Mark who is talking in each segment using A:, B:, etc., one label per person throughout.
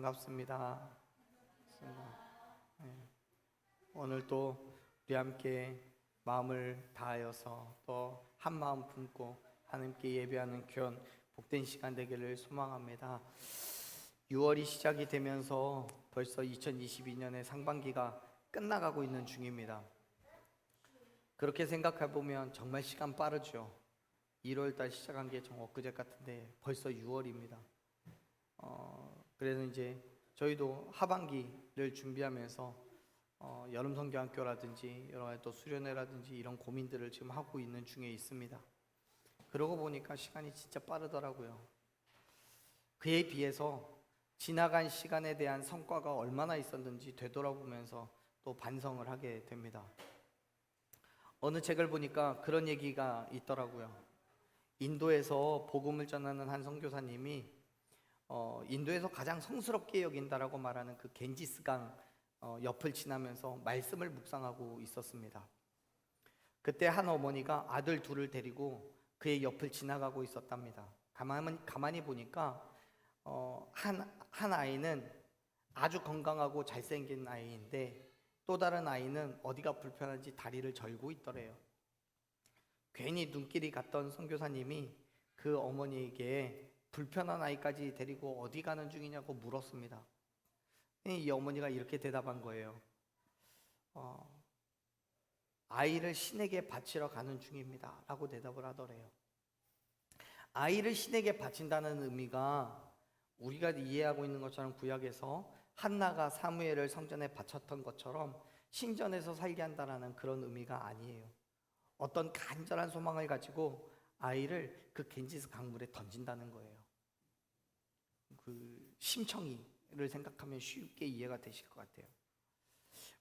A: 반갑습니다. 네. 오늘 또 우리 함께 마음을 다하여서 또 한 마음 품고 하나님께 예배하는 귀한 복된 시간 되기를 소망합니다. 6월이 시작이 되면서 벌써 2022년의 상반기가 끝나가고 있는 중입니다. 그렇게 생각해 보면 정말 시간 빠르죠. 1월달 시작한 게 좀 엊그제 같은데 벌써 6월입니다. 그래서 이제 저희도 하반기를 준비하면서 여름 성경학교라든지 여러 가지 또 수련회라든지 이런 고민들을 지금 하고 있는 중에 있습니다. 그러고 보니까 시간이 진짜 빠르더라고요. 그에 비해서 지나간 시간에 대한 성과가 얼마나 있었는지 되돌아보면서 또 반성을 하게 됩니다. 어느 책을 보니까 그런 얘기가 있더라고요. 인도에서 복음을 전하는 한 선교사님이 인도에서 가장 성스럽게 여긴다라고 말하는 그 겐지스강 옆을 지나면서 말씀을 묵상하고 있었습니다. 그때 한 어머니가 아들 둘을 데리고 그의 옆을 지나가고 있었답니다. 가만히 보니까 한 아이는 아주 건강하고 잘생긴 아이인데 또 다른 아이는 어디가 불편한지 다리를 절고 있더래요. 괜히 눈길이 갔던 선교사님이 그 어머니에게 불편한 아이까지 데리고 어디 가는 중이냐고 물었습니다. 이 어머니가 이렇게 대답한 거예요. 아이를 신에게 바치러 가는 중입니다 라고 대답을 하더래요. 아이를 신에게 바친다는 의미가 우리가 이해하고 있는 것처럼 구약에서 한나가 사무엘을 성전에 바쳤던 것처럼 신전에서 살게 한다는 그런 의미가 아니에요. 어떤 간절한 소망을 가지고 아이를 그 겐지스 강물에 던진다는 거예요. 그 심청이를 생각하면 쉽게 이해가 되실 것 같아요.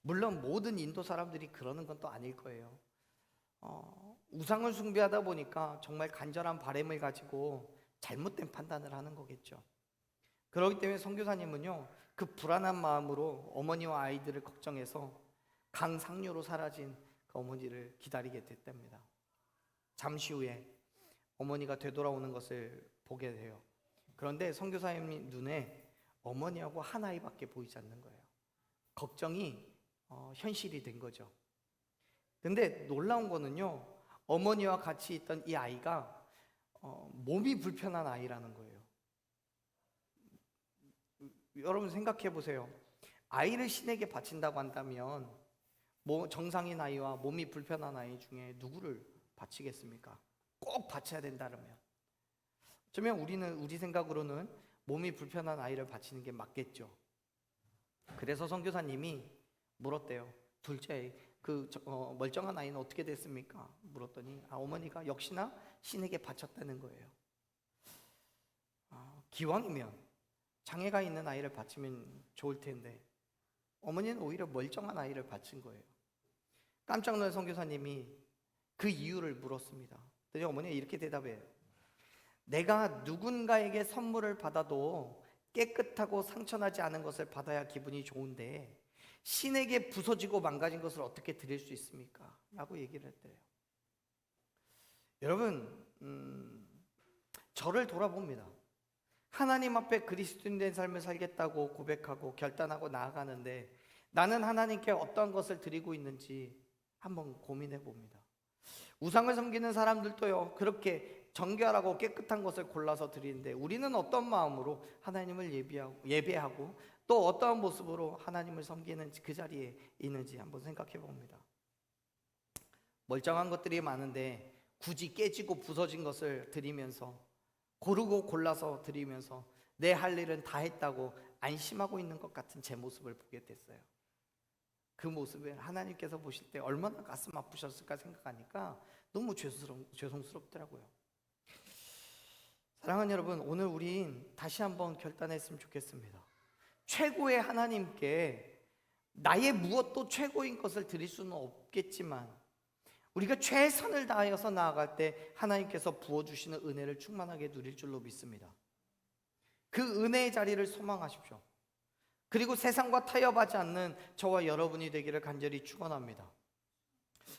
A: 물론 모든 인도 사람들이 그러는 건 또 아닐 거예요. 우상을 숭배하다 보니까 정말 간절한 바람을 가지고 잘못된 판단을 하는 거겠죠. 그렇기 때문에 선교사님은요, 그 불안한 마음으로 어머니와 아이들을 걱정해서 강 상류로 사라진 그 어머니를 기다리게 됐답니다. 잠시 후에 어머니가 되돌아오는 것을 보게 돼요. 그런데 선교사님 눈에 어머니하고 한 아이밖에 보이지 않는 거예요. 걱정이 현실이 된 거죠. 근데 놀라운 거는요, 어머니와 같이 있던 이 아이가 몸이 불편한 아이라는 거예요. 여러분 생각해 보세요. 아이를 신에게 바친다고 한다면 정상인 아이와 몸이 불편한 아이 중에 누구를 바치겠습니까? 꼭 바쳐야 된다면 어쩌면 우리 생각으로는 몸이 불편한 아이를 바치는 게 맞겠죠. 그래서 선교사님이 물었대요. 둘째, 멀쩡한 아이는 어떻게 됐습니까? 물었더니 어머니가 역시나 신에게 바쳤다는 거예요. 기왕이면 장애가 있는 아이를 바치면 좋을 텐데 어머니는 오히려 멀쩡한 아이를 바친 거예요. 깜짝 놀란 선교사님이 그 이유를 물었습니다. 그랬더니 어머니가 이렇게 대답해요. 내가 누군가에게 선물을 받아도 깨끗하고 상처나지 않은 것을 받아야 기분이 좋은데 신에게 부서지고 망가진 것을 어떻게 드릴 수 있습니까? 라고 얘기를 했대요. 여러분, 저를 돌아봅니다. 하나님 앞에 그리스도인 된 삶을 살겠다고 고백하고 결단하고 나아가는데 나는 하나님께 어떠한 것을 드리고 있는지 한번 고민해 봅니다. 우상을 섬기는 사람들도요, 그렇게 정결하고 깨끗한 것을 골라서 드리는데 우리는 어떤 마음으로 하나님을 예배하고 또 어떠한 모습으로 하나님을 섬기는지 그 자리에 있는지 한번 생각해 봅니다. 멀쩡한 것들이 많은데 굳이 깨지고 부서진 것을 드리면서 고르고 골라서 드리면서 내 할 일은 다 했다고 안심하고 있는 것 같은 제 모습을 보게 됐어요. 그 모습을 하나님께서 보실 때 얼마나 가슴 아프셨을까 생각하니까 너무 죄송스럽더라고요. 사랑하는 여러분, 오늘 우린 다시 한번 결단했으면 좋겠습니다. 최고의 하나님께 나의 무엇도 최고인 것을 드릴 수는 없겠지만 우리가 최선을 다하여서 나아갈 때 하나님께서 부어주시는 은혜를 충만하게 누릴 줄로 믿습니다. 그 은혜의 자리를 소망하십시오. 그리고 세상과 타협하지 않는 저와 여러분이 되기를 간절히 축원합니다.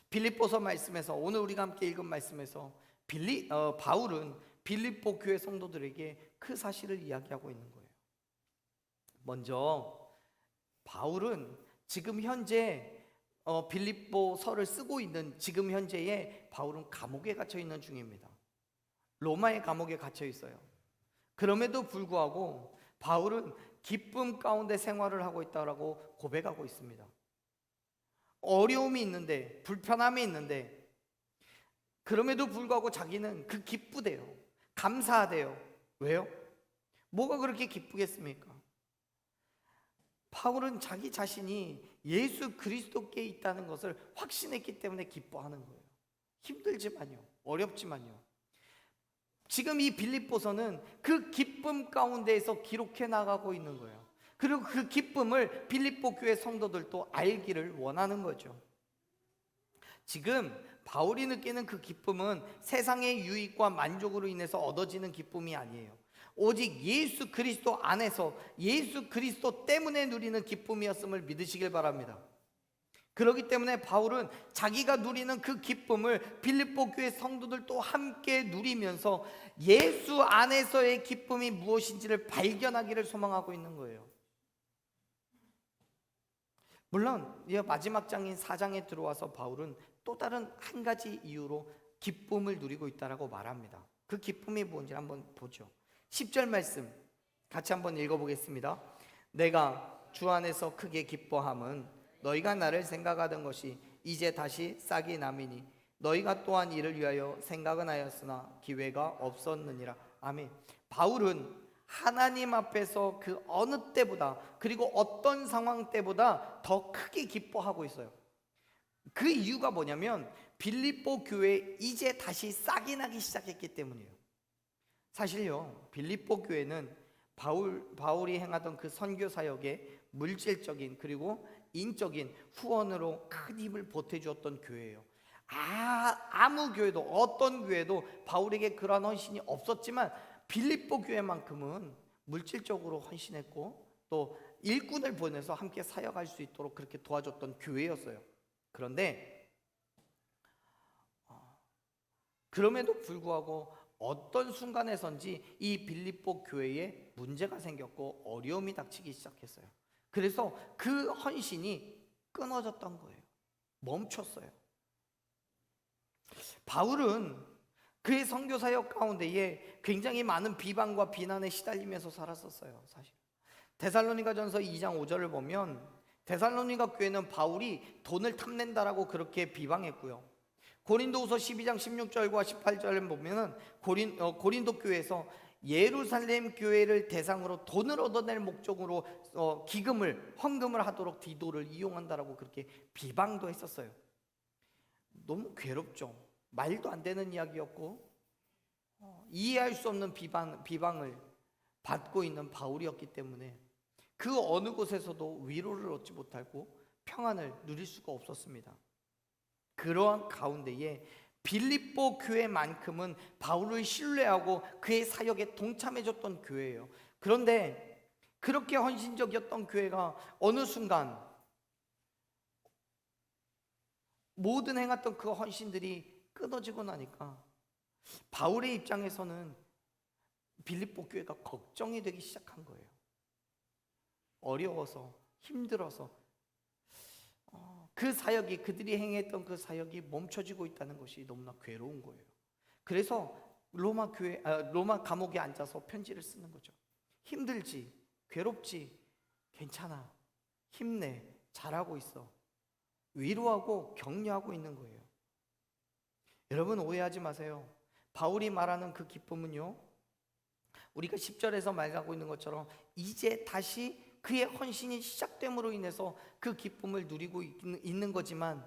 A: 빌립보서 말씀에서 오늘 우리가 함께 읽은 말씀에서 바울은 빌립보 교회 성도들에게 그 사실을 이야기하고 있는 거예요. 먼저 바울은 지금 현재 빌립보서를 쓰고 있는 지금 현재에 바울은 감옥에 갇혀 있는 중입니다. 로마의 감옥에 갇혀 있어요. 그럼에도 불구하고 바울은 기쁨 가운데 생활을 하고 있다고 고백하고 있습니다. 어려움이 있는데, 불편함이 있는데, 그럼에도 불구하고 자기는 그 기쁘대요. 감사하대요. 왜요? 뭐가 그렇게 기쁘겠습니까? 바울은 자기 자신이 예수 그리스도께 있다는 것을 확신했기 때문에 기뻐하는 거예요. 힘들지만요, 어렵지만요. 지금 이 빌립보서는 그 기쁨 가운데에서 기록해 나가고 있는 거예요. 그리고 그 기쁨을 빌립보 교회 성도들도 알기를 원하는 거죠. 지금 바울이 느끼는 그 기쁨은 세상의 유익과 만족으로 인해서 얻어지는 기쁨이 아니에요. 오직 예수 그리스도 안에서 예수 그리스도 때문에 누리는 기쁨이었음을 믿으시길 바랍니다. 그렇기 때문에 바울은 자기가 누리는 그 기쁨을 빌립보 교회 성도들도 함께 누리면서 예수 안에서의 기쁨이 무엇인지를 발견하기를 소망하고 있는 거예요. 물론 마지막 장인 4장에 들어와서 바울은 또 다른 한 가지 이유로 기쁨을 누리고 있다고 말합니다. 그 기쁨이 뭔지 한번 보죠. 10절 말씀 같이 한번 읽어보겠습니다. 내가 주 안에서 크게 기뻐함은 너희가 나를 생각하던 것이 이제 다시 싹이 남이니 너희가 또한 이를 위하여 생각은 하였으나 기회가 없었느니라. 아멘. 바울은 하나님 앞에서 그 어느 때보다, 그리고 어떤 상황 때보다 더 크게 기뻐하고 있어요. 그 이유가 뭐냐면 빌립보 교회에 이제 다시 싹이 나기 시작했기 때문이에요. 사실요, 빌립보 교회는 바울이 행하던 그 선교 사역에 물질적인 그리고 인적인 후원으로 큰 힘을 보태주었던 교회예요. 아무 교회도, 어떤 교회도 바울에게 그러한 헌신이 없었지만 빌립보 교회만큼은 물질적으로 헌신했고 또 일꾼을 보내서 함께 사역할 수 있도록 그렇게 도와줬던 교회였어요. 그런데 그럼에도 불구하고 어떤 순간에선지 이 빌립보 교회에 문제가 생겼고 어려움이 닥치기 시작했어요. 그래서 그 헌신이 끊어졌던 거예요. 멈췄어요. 바울은 그의 선교 사역 가운데에 굉장히 많은 비방과 비난에 시달리면서 살았었어요. 사실 데살로니가전서 2장 5절을 보면 데살로니가 교회는 바울이 돈을 탐낸다라고 그렇게 비방했고요. 고린도후서 12장 16절과 18절을 보면은 고린도 교회에서 예루살렘 교회를 대상으로 돈을 얻어낼 목적으로 헌금을 하도록 디도를 이용한다라고 그렇게 비방도 했었어요. 너무 괴롭죠. 말도 안 되는 이야기였고 이해할 수 없는 비방을 받고 있는 바울이었기 때문에 그 어느 곳에서도 위로를 얻지 못하고 평안을 누릴 수가 없었습니다. 그러한 가운데에 빌립보 교회만큼은 바울을 신뢰하고 그의 사역에 동참해줬던 교회예요. 그런데 그렇게 헌신적이었던 교회가 어느 순간 모든 행했던 그 헌신들이 끊어지고 나니까 바울의 입장에서는 빌립보 교회가 걱정이 되기 시작한 거예요. 어려워서, 힘들어서 그 사역이, 그들이 행했던 그 사역이 멈춰지고 있다는 것이 너무나 괴로운 거예요. 그래서 로마 감옥에 앉아서 편지를 쓰는 거죠. 힘들지, 괴롭지, 괜찮아, 힘내, 잘하고 있어, 위로하고 격려하고 있는 거예요. 여러분 오해하지 마세요. 바울이 말하는 그 기쁨은요, 우리가 10절에서 말하고 있는 것처럼 이제 다시 그의 헌신이 시작됨으로 인해서 그 기쁨을 누리고 있는 거지만,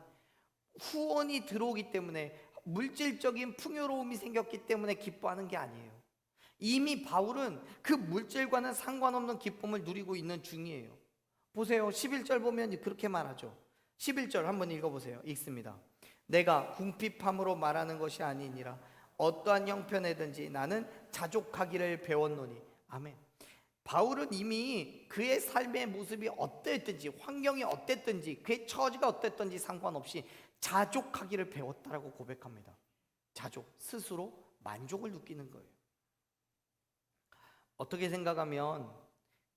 A: 후원이 들어오기 때문에, 물질적인 풍요로움이 생겼기 때문에 기뻐하는 게 아니에요. 이미 바울은 그 물질과는 상관없는 기쁨을 누리고 있는 중이에요. 보세요, 11절 보면 그렇게 말하죠. 11절 한번 읽어보세요. 읽습니다. 내가 궁핍함으로 말하는 것이 아니니라. 어떠한 형편에든지 나는 자족하기를 배웠노니. 아멘. 바울은 이미 그의 삶의 모습이 어땠든지, 환경이 어땠든지, 그의 처지가 어땠든지 상관없이 자족하기를 배웠다라고 고백합니다. 자족, 스스로 만족을 느끼는 거예요. 어떻게 생각하면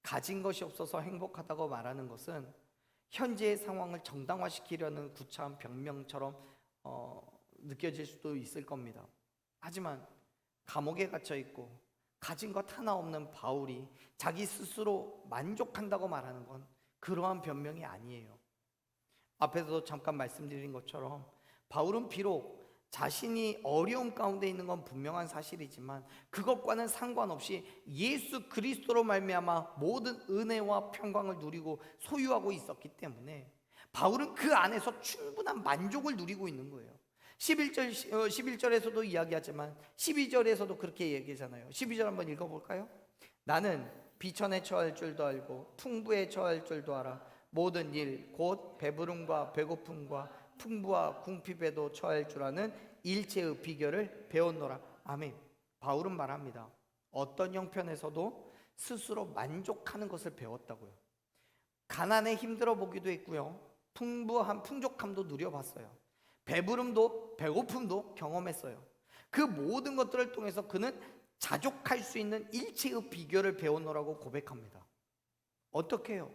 A: 가진 것이 없어서 행복하다고 말하는 것은 현재의 상황을 정당화시키려는 구차한 변명처럼 느껴질 수도 있을 겁니다. 하지만 감옥에 갇혀 있고 가진 것 하나 없는 바울이 자기 스스로 만족한다고 말하는 건 그러한 변명이 아니에요. 앞에서도 잠깐 말씀드린 것처럼 바울은 비록 자신이 어려움 가운데 있는 건 분명한 사실이지만 그것과는 상관없이 예수 그리스도로 말미암아 모든 은혜와 평강을 누리고 소유하고 있었기 때문에 바울은 그 안에서 충분한 만족을 누리고 있는 거예요. 11절에서도 이야기하지만 12절에서도 그렇게 얘기하잖아요. 12절 한번 읽어볼까요? 나는 비천에 처할 줄도 알고 풍부에 처할 줄도 알아 모든 일 곧 배부름과 배고픔과 풍부와 궁핍에도 처할 줄 아는 일체의 비결을 배웠노라. 아멘. 바울은 말합니다. 어떤 형편에서도 스스로 만족하는 것을 배웠다고요. 가난에 힘들어 보기도 했고요, 풍부한 풍족함도 누려봤어요. 배부름도 배고픔도 경험했어요. 그 모든 것들을 통해서 그는 자족할 수 있는 일체의 비결을 배웠노라고 고백합니다. 어떻게 해요?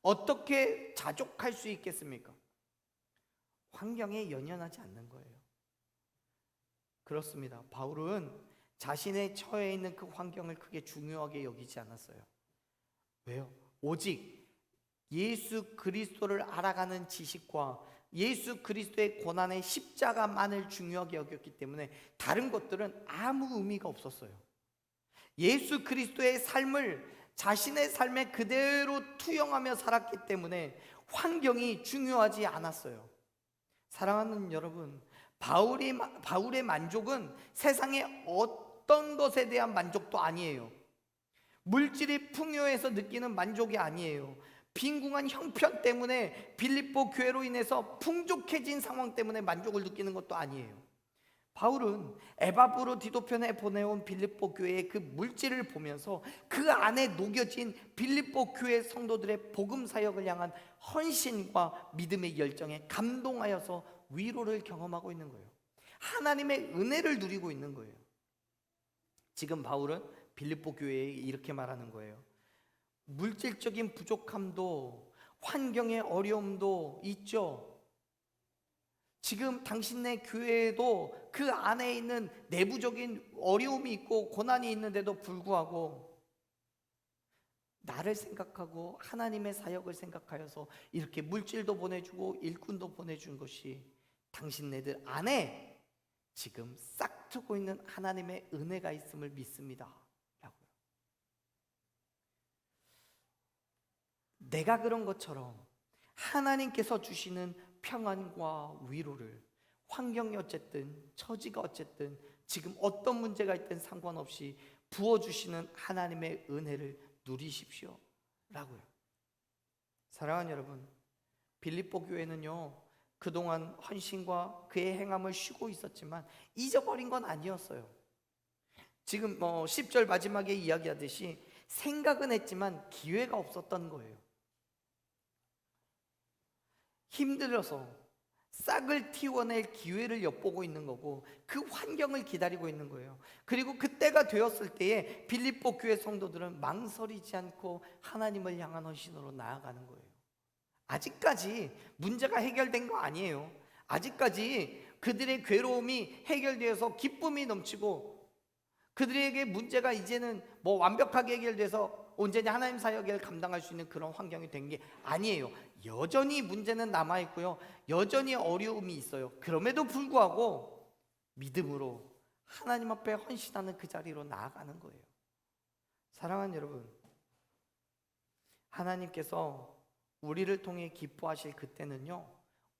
A: 어떻게 자족할 수 있겠습니까? 환경에 연연하지 않는 거예요. 그렇습니다. 바울은 자신의 처해 있는 그 환경을 크게 중요하게 여기지 않았어요. 왜요? 오직 예수 그리스도를 알아가는 지식과 예수 그리스도의 고난의 십자가만을 중요하게 여겼기 때문에 다른 것들은 아무 의미가 없었어요. 예수 그리스도의 삶을 자신의 삶에 그대로 투영하며 살았기 때문에 환경이 중요하지 않았어요. 사랑하는 여러분, 바울의 만족은 세상의 어떤 것에 대한 만족도 아니에요. 물질이 풍요해서 느끼는 만족이 아니에요. 빈궁한 형편 때문에 빌립보 교회로 인해서 풍족해진 상황 때문에 만족을 느끼는 것도 아니에요. 바울은 에바브로디도편에 보내온 빌립보 교회의 그 물질을 보면서 그 안에 녹여진 빌립보 교회 성도들의 복음 사역을 향한 헌신과 믿음의 열정에 감동하여서 위로를 경험하고 있는 거예요. 하나님의 은혜를 누리고 있는 거예요. 지금 바울은 빌립보 교회에 이렇게 말하는 거예요. 물질적인 부족함도 환경의 어려움도 있죠. 지금 당신네 교회에도 그 안에 있는 내부적인 어려움이 있고 고난이 있는데도 불구하고 나를 생각하고 하나님의 사역을 생각하여서 이렇게 물질도 보내주고 일꾼도 보내준 것이 당신네들 안에 지금 싹 트고 있는 하나님의 은혜가 있음을 믿습니다 라고요. 내가 그런 것처럼 하나님께서 주시는 평안과 위로를 환경이 어쨌든 처지가 어쨌든 지금 어떤 문제가 있든 상관없이 부어주시는 하나님의 은혜를 누리십시오 라고요. 사랑하는 여러분, 빌립보 교회는요 그동안 헌신과 그의 행함을 쉬고 있었지만 잊어버린 건 아니었어요. 지금 10절 마지막에 이야기하듯이 생각은 했지만 기회가 없었던 거예요. 힘들어서 싹을 틔워낼 기회를 엿보고 있는 거고 그 환경을 기다리고 있는 거예요. 그리고 그때가 되었을 때에 빌립보 교회 성도들은 망설이지 않고 하나님을 향한 헌신으로 나아가는 거예요. 아직까지 문제가 해결된 거 아니에요. 아직까지 그들의 괴로움이 해결되어서 기쁨이 넘치고 그들에게 문제가 이제는 완벽하게 해결돼서 온전히 하나님 사역을 감당할 수 있는 그런 환경이 된 게 아니에요. 여전히 문제는 남아있고요, 여전히 어려움이 있어요. 그럼에도 불구하고 믿음으로 하나님 앞에 헌신하는 그 자리로 나아가는 거예요. 사랑하는 여러분, 하나님께서 우리를 통해 기뻐하실 그때는요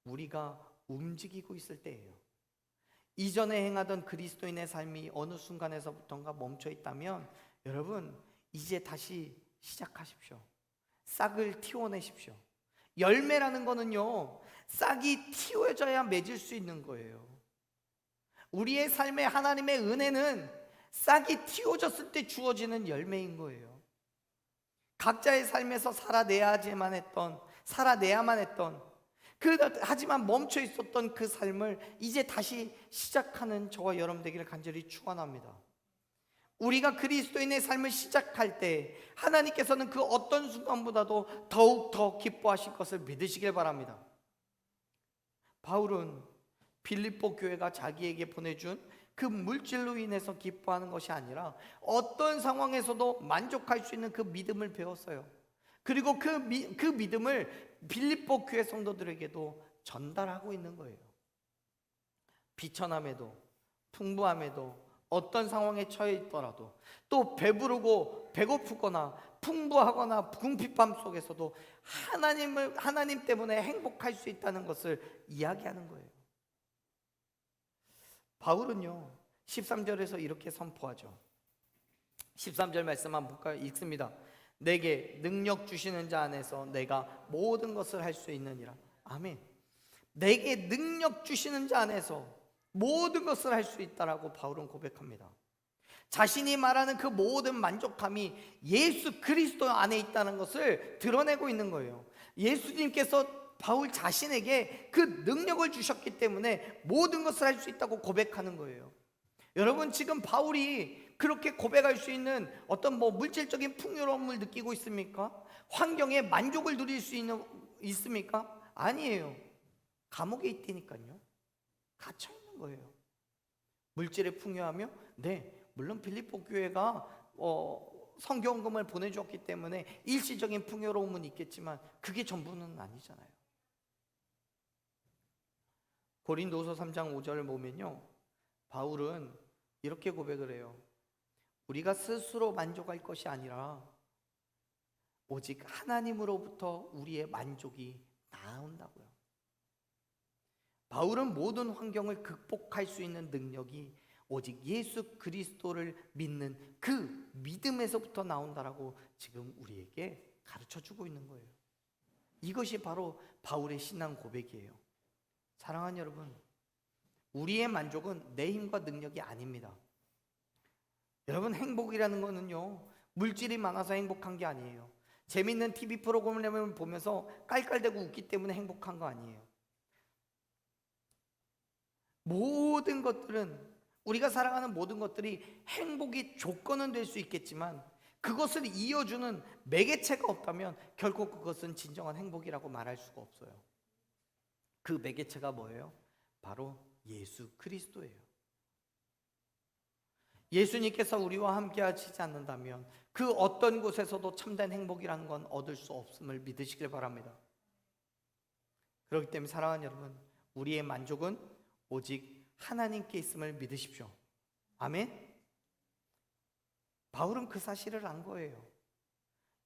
A: 우리가 움직이고 있을 때예요. 이전에 행하던 그리스도인의 삶이 어느 순간에서부터인가 멈춰 있다면 여러분 이제 다시 시작하십시오. 싹을 틔워내십시오. 열매라는 거는요 싹이 틔워져야 맺을 수 있는 거예요. 우리의 삶에 하나님의 은혜는 싹이 틔워졌을 때 주어지는 열매인 거예요. 각자의 삶에서 살아내야만 했던 하지만 멈춰 있었던 그 삶을 이제 다시 시작하는 저와 여러분 되기를 간절히 축원합니다. 우리가 그리스도인의 삶을 시작할 때 하나님께서는 그 어떤 순간보다도 더욱 더 기뻐하실 것을 믿으시길 바랍니다. 바울은 빌립보 교회가 자기에게 보내준 그 물질로 인해서 기뻐하는 것이 아니라 어떤 상황에서도 만족할 수 있는 그 믿음을 배웠어요. 그리고 그 믿음을 빌립보 교회 성도들에게도 전달하고 있는 거예요. 비천함에도 풍부함에도 어떤 상황에 처해 있더라도, 또 배부르고 배고프거나 풍부하거나 궁핍함 속에서도 하나님 때문에 행복할 수 있다는 것을 이야기하는 거예요. 바울은요 13절에서 이렇게 선포하죠. 13절 말씀 한번 볼까요? 읽습니다. 내게 능력 주시는 자 안에서 내가 모든 것을 할 수 있느니라. 아멘. 내게 능력 주시는 자 안에서 모든 것을 할 수 있다라고 바울은 고백합니다. 자신이 말하는 그 모든 만족함이 예수 그리스도 안에 있다는 것을 드러내고 있는 거예요. 예수님께서 바울 자신에게 그 능력을 주셨기 때문에 모든 것을 할 수 있다고 고백하는 거예요. 여러분, 지금 바울이 그렇게 고백할 수 있는 어떤 물질적인 풍요로움을 느끼고 있습니까? 환경에 만족을 누릴 수 있습니까? 아니에요. 감옥에 있다니까요. 갇혀 있는 거예요. 물질에 풍요하며, 네, 물론 빌립보 교회가 성경금을 보내주었기 때문에 일시적인 풍요로움은 있겠지만 그게 전부는 아니잖아요. 고린도서 3장 5절을 보면요, 바울은 이렇게 고백을 해요. 우리가 스스로 만족할 것이 아니라 오직 하나님으로부터 우리의 만족이 나온다고요. 바울은 모든 환경을 극복할 수 있는 능력이 오직 예수 그리스도를 믿는 그 믿음에서부터 나온다라고 지금 우리에게 가르쳐주고 있는 거예요. 이것이 바로 바울의 신앙 고백이에요. 사랑하는 여러분, 우리의 만족은 내 힘과 능력이 아닙니다. 여러분, 행복이라는 거는요, 물질이 많아서 행복한 게 아니에요. 재밌는 TV 프로그램을 보면서 깔깔대고 웃기 때문에 행복한 거 아니에요. 모든 것들은, 우리가 살아가는 모든 것들이 행복이 조건은 될 수 있겠지만 그것을 이어주는 매개체가 없다면 결코 그것은 진정한 행복이라고 말할 수가 없어요. 그 매개체가 뭐예요? 바로 예수 그리스도예요. 예수님께서 우리와 함께 하시지 않는다면 그 어떤 곳에서도 참된 행복이라는 건 얻을 수 없음을 믿으시길 바랍니다. 그렇기 때문에 사랑하는 여러분, 우리의 만족은 오직 하나님께 있음을 믿으십시오. 아멘. 바울은 그 사실을 안 거예요.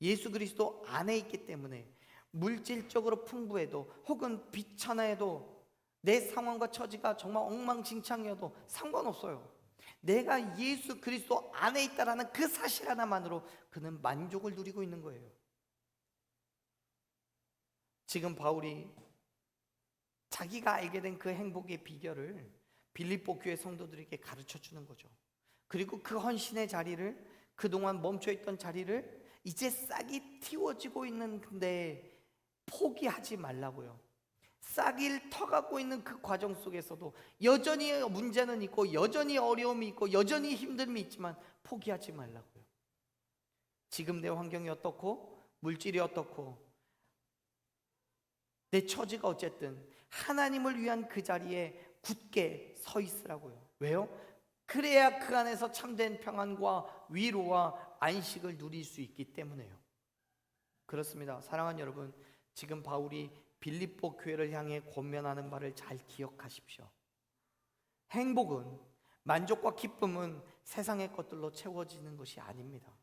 A: 예수 그리스도 안에 있기 때문에 물질적으로 풍부해도 혹은 비천해도 내 상황과 처지가 정말 엉망진창이어도 상관없어요. 내가 예수 그리스도 안에 있다라는 그 사실 하나만으로 그는 만족을 누리고 있는 거예요. 지금 바울이 자기가 알게 된 그 행복의 비결을 빌립보 교회 성도들에게 가르쳐 주는 거죠. 그리고 그 헌신의 자리를, 그동안 멈춰있던 자리를 이제 싹이 틔워지고 있는데 포기하지 말라고요. 싹이 터가고 있는 그 과정 속에서도 여전히 문제는 있고 여전히 어려움이 있고 여전히 힘듦이 있지만 포기하지 말라고요. 지금 내 환경이 어떻고 물질이 어떻고 내 처지가 어쨌든 하나님을 위한 그 자리에 굳게 서 있으라고요. 왜요? 그래야 그 안에서 참된 평안과 위로와 안식을 누릴 수 있기 때문에요. 그렇습니다. 사랑하는 여러분, 지금 바울이 빌립보 교회를 향해 권면하는 바를 잘 기억하십시오. 행복은, 만족과 기쁨은 세상의 것들로 채워지는 것이 아닙니다.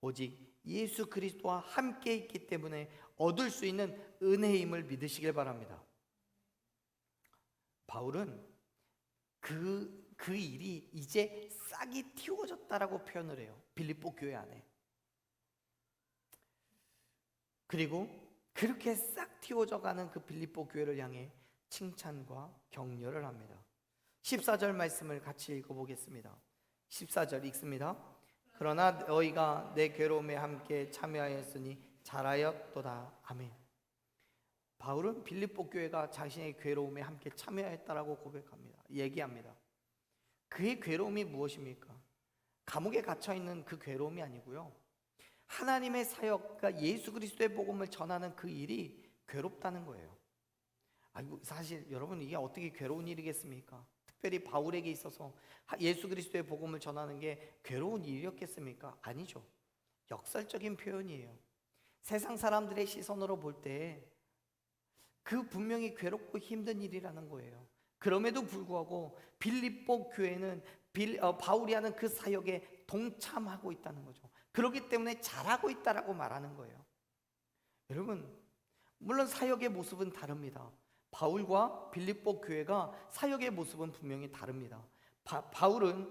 A: 오직 예수 그리스도와 함께 있기 때문에 얻을 수 있는 은혜의 힘을 믿으시길 바랍니다. 바울은 그 일이 이제 싹이 틔워졌다라고 표현을 해요. 빌립보 교회 안에. 그리고 그렇게 싹 틔워져가는 그 빌립보 교회를 향해 칭찬과 격려를 합니다. 14절 말씀을 같이 읽어보겠습니다. 14절 읽습니다. 그러나 너희가 내 괴로움에 함께 참여하였으니 잘하였도다. 아멘. 바울은 빌립보 교회가 자신의 괴로움에 함께 참여했다라고 고백합니다. 얘기합니다. 그의 괴로움이 무엇입니까? 감옥에 갇혀 있는 그 괴로움이 아니고요. 하나님의 사역과 예수 그리스도의 복음을 전하는 그 일이 괴롭다는 거예요. 아이고, 사실 여러분, 이게 어떻게 괴로운 일이겠습니까? 특별히 바울에게 있어서 예수 그리스도의 복음을 전하는 게 괴로운 일이었겠습니까? 아니죠. 역설적인 표현이에요. 세상 사람들의 시선으로 볼 때 그 분명히 괴롭고 힘든 일이라는 거예요. 그럼에도 불구하고 빌립보 교회는 바울이 하는 그 사역에 동참하고 있다는 거죠. 그렇기 때문에 잘하고 있다라고 말하는 거예요. 여러분, 물론 사역의 모습은 다릅니다. 바울과 빌립보 교회가 사역의 모습은 분명히 다릅니다. 바울은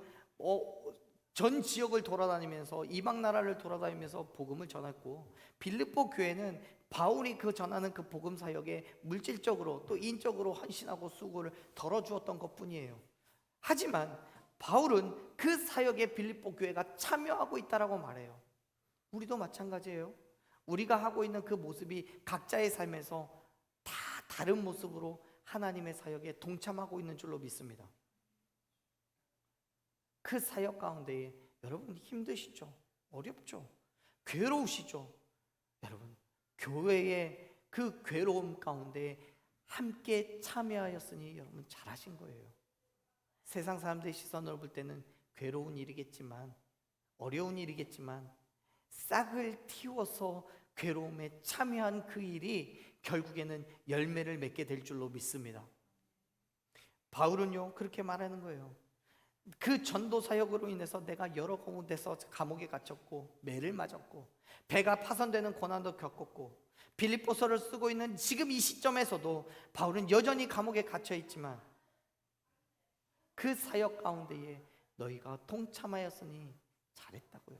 A: 전 지역을 돌아다니면서 이방 나라를 돌아다니면서 복음을 전했고, 빌립보 교회는 바울이 전하는 그 복음 사역에 물질적으로 또 인적으로 헌신하고 수고를 덜어주었던 것뿐이에요. 하지만 바울은 그 사역에 빌립보 교회가 참여하고 있다라고 말해요. 우리도 마찬가지예요. 우리가 하고 있는 그 모습이 각자의 삶에서 다 다른 모습으로 하나님의 사역에 동참하고 있는 줄로 믿습니다. 그 사역 가운데 여러분 힘드시죠? 어렵죠? 괴로우시죠? 여러분, 교회의 그 괴로움 가운데 함께 참여하였으니 여러분 잘하신 거예요. 세상 사람들의 시선으로 볼 때는 괴로운 일이겠지만, 어려운 일이겠지만, 싹을 틔워서 괴로움에 참여한 그 일이 결국에는 열매를 맺게 될 줄로 믿습니다. 바울은요 그렇게 말하는 거예요. 그 전도 사역으로 인해서 내가 여러 곳에서 감옥에 갇혔고, 매를 맞았고, 배가 파손되는 고난도 겪었고, 빌립보서를 쓰고 있는 지금 이 시점에서도 바울은 여전히 감옥에 갇혀 있지만, 그 사역 가운데에 너희가 동참하였으니 잘했다고요.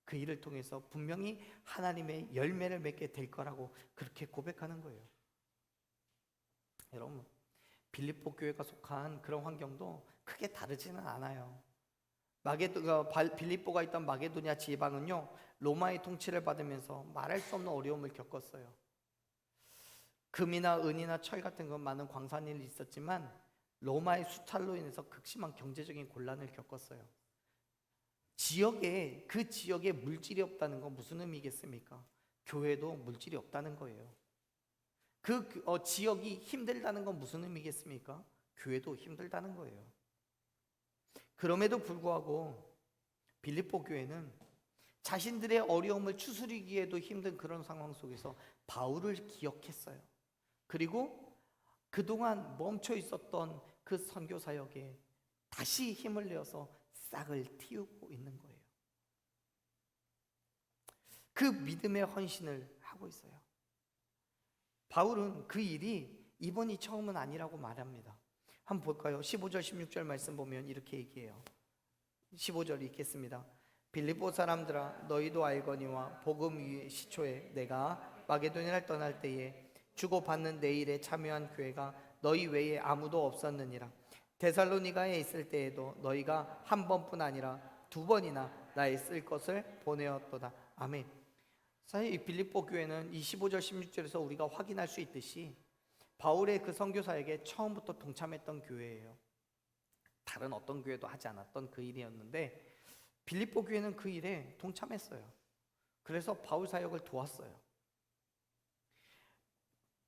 A: 그 일을 통해서 분명히 하나님의 열매를 맺게 될 거라고 그렇게 고백하는 거예요. 여러분, 빌립보 교회가 속한 그런 환경도 크게 다르지는 않아요. 빌립보가 있던 마게도냐 지방은요 로마의 통치를 받으면서 말할 수 없는 어려움을 겪었어요. 금이나 은이나 철 같은 건 많은 광산일이 있었지만 로마의 수탈로 인해서 극심한 경제적인 곤란을 겪었어요. 그 지역에 물질이 없다는 건 무슨 의미겠습니까? 교회도 물질이 없다는 거예요. 지역이 힘들다는 건 무슨 의미겠습니까? 교회도 힘들다는 거예요. 그럼에도 불구하고 빌립보 교회는 자신들의 어려움을 추스리기에도 힘든 그런 상황 속에서 바울을 기억했어요. 그리고 그동안 멈춰 있었던 그 선교 사역에 다시 힘을 내어서 싹을 틔우고 있는 거예요. 그 믿음의 헌신을 하고 있어요. 바울은 그 일이 이번이 처음은 아니라고 말합니다. 한번 볼까요? 15절 16절 말씀 보면 이렇게 얘기해요. 15절 읽겠습니다. 빌립보 사람들아, 너희도 알거니와 복음 위의 시초에 내가 마게도냐를 떠날 때에 주고받는 내 일에 참여한 교회가 너희 외에 아무도 없었느니라. 데살로니가에 있을 때에도 너희가 한 번뿐 아니라 두 번이나 나의 쓸 것을 보내었도다. 아멘. 사실 이 빌립보 교회는 25절 16절에서 우리가 확인할 수 있듯이 바울의 그 선교 사역에 처음부터 동참했던 교회예요. 다른 어떤 교회도 하지 않았던 그 일이었는데 빌립보 교회는 그 일에 동참했어요. 그래서 바울 사역을 도왔어요.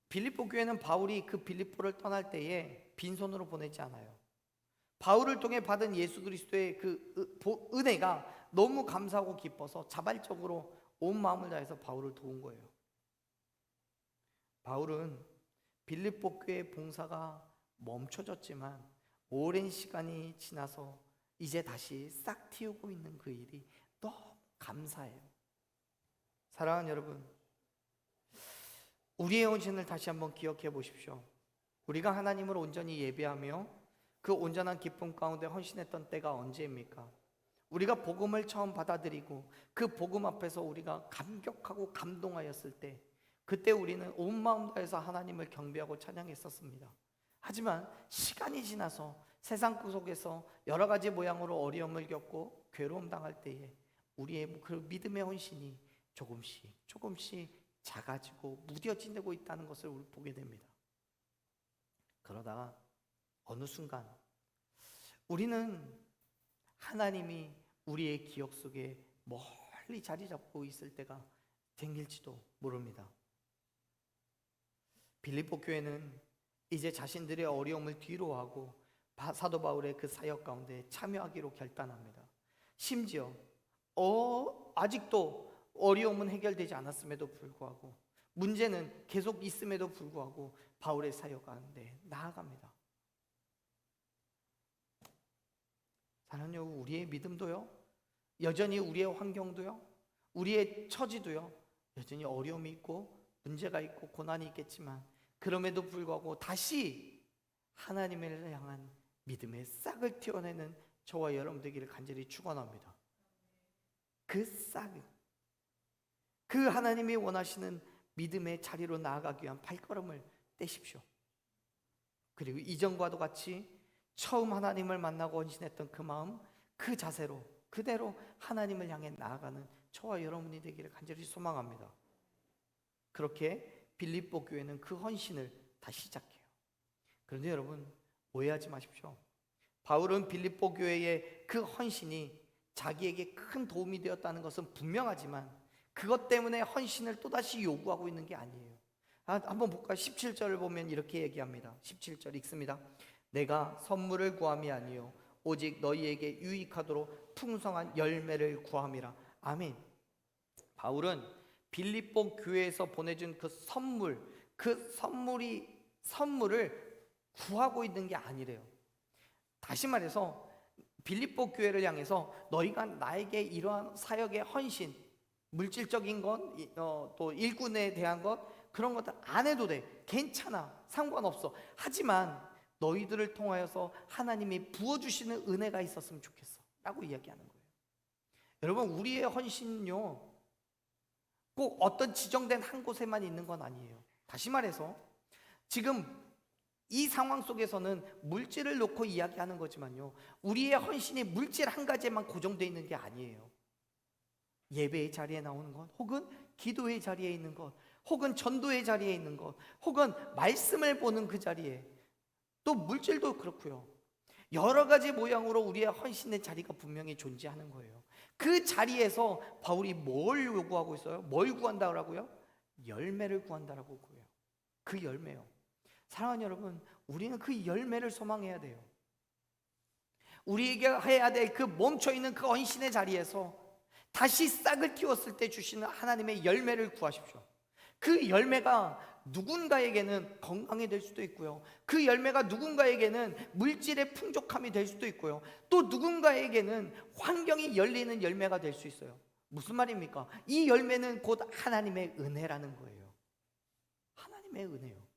A: 빌립보 교회는 바울이 그 빌립보를 떠날 때에 빈손으로 보내지 않아요. 바울을 통해 받은 예수 그리스도의 그 은혜가 너무 감사하고 기뻐서 자발적으로 온 마음을 다해서 바울을 도운 거예요. 바울은 빌립보 교회 봉사가 멈춰졌지만 오랜 시간이 지나서 이제 다시 싹 틔우고 있는 그 일이 너무 감사해요. 사랑하는 여러분, 우리의 헌신을 다시 한번 기억해 보십시오. 우리가 하나님을 온전히 예배하며 그 온전한 기쁨 가운데 헌신했던 때가 언제입니까? 우리가 복음을 처음 받아들이고 그 복음 앞에서 우리가 감격하고 감동하였을 때, 그때 우리는 온 마음 다해서 하나님을 경배하고 찬양했었습니다. 하지만 시간이 지나서 세상 속에서 여러 가지 모양으로 어려움을 겪고 괴로움 당할 때에 우리의 그 믿음의 헌신이 조금씩 작아지고 무뎌지고 있다는 것을 우리 보게 됩니다. 그러다가 어느 순간 우리는 하나님이 우리의 기억 속에 멀리 자리 잡고 있을 때가 생길지도 모릅니다. 빌립보 교회는 이제 자신들의 어려움을 뒤로하고 사도 바울의 그 사역 가운데 참여하기로 결단합니다. 심지어 아직도 어려움은 해결되지 않았음에도 불구하고, 문제는 계속 있음에도 불구하고 바울의 사역 가운데 나아갑니다. 사랑하는 우리의 믿음도요, 여전히 우리의 환경도요, 우리의 처지도요, 여전히 어려움이 있고 문제가 있고 고난이 있겠지만, 그럼에도 불구하고 다시 하나님을 향한 믿음의 싹을 틔워내는 저와 여러분 되기를 간절히 축원합니다. 그 싹을, 그 하나님이 원하시는 믿음의 자리로 나아가기 위한 발걸음을 떼십시오. 그리고 이전과도 같이 처음 하나님을 만나고 헌신했던 그 마음, 그 자세로 그대로 하나님을 향해 나아가는 저와 여러분이 되기를 간절히 소망합니다. 그렇게 빌립보 교회는 그 헌신을 다시 시작해요. 그런데 여러분, 오해하지 마십시오. 바울은 빌립보 교회의 그 헌신이 자기에게 큰 도움이 되었다는 것은 분명하지만, 그것 때문에 헌신을 또다시 요구하고 있는 게 아니에요. 한번 볼까요? 17절을 보면 이렇게 얘기합니다. 17절 읽습니다. 내가 선물을 구함이 아니요 오직 너희에게 유익하도록 풍성한 열매를 구함이라. 아멘. 바울은 빌립보 교회에서 보내준 그 선물을 구하고 있는 게 아니래요. 다시 말해서 빌립보 교회를 향해서 너희가 나에게 이러한 사역의 헌신, 물질적인 것, 또 일꾼에 대한 것, 그런 것들 안 해도 돼, 괜찮아, 상관없어. 하지만 너희들을 통하여서 하나님이 부어주시는 은혜가 있었으면 좋겠어 라고 이야기하는 거예요. 여러분, 우리의 헌신요 꼭 어떤 지정된 한 곳에만 있는 건 아니에요. 다시 말해서 지금 이 상황 속에서는 물질을 놓고 이야기하는 거지만요, 우리의 헌신이 물질 한 가지에만 고정되어 있는 게 아니에요. 예배의 자리에 나오는 것, 혹은 기도의 자리에 있는 것, 혹은 전도의 자리에 있는 것, 혹은 말씀을 보는 그 자리에, 또 물질도 그렇고요, 여러 가지 모양으로 우리의 헌신의 자리가 분명히 존재하는 거예요. 그 자리에서 바울이 뭘 요구하고 있어요? 뭘 구한다고요? 열매를 구한다라고 그래요. 그 열매요. 사랑하는 여러분, 우리는 그 열매를 소망해야 돼요. 우리에게 해야 될 그 멈춰있는 그 헌신의 자리에서 다시 싹을 틔웠을 때 주시는 하나님의 열매를 구하십시오. 그 열매가 누군가에게는 건강이 될 수도 있고요, 그 열매가 누군가에게는 물질의 풍족함이 될 수도 있고요, 또 누군가에게는 환경이 열리는 열매가 될 수 있어요. 무슨 말입니까? 이 열매는 곧 하나님의 은혜라는 거예요. 하나님의 은혜요.